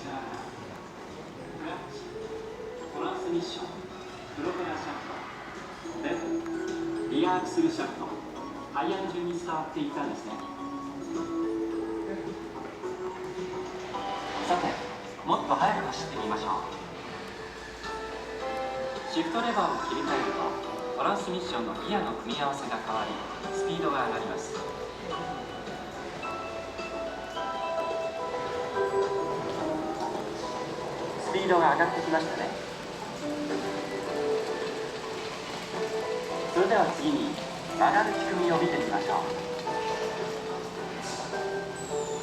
トランスミッション、プロペラシャフト、レフト、リアアクセルシャフト、ハイアン順に伝わっていったんですね。さて、もっと速く走ってみましょう。シフトレバーを切り替えると、トランスミッションのギアの組み合わせが変わり、スピードが上がります。スピードが上がってきましたね。それでは次に曲がる仕組みを見てみましょう。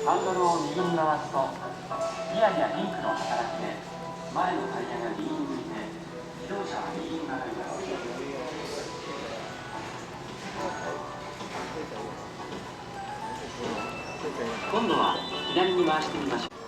ハンドルを右に回すと、ギアやリンクの働きで前のタイヤが右に向いて自動車は右に曲がります。今度は左に回してみましょう。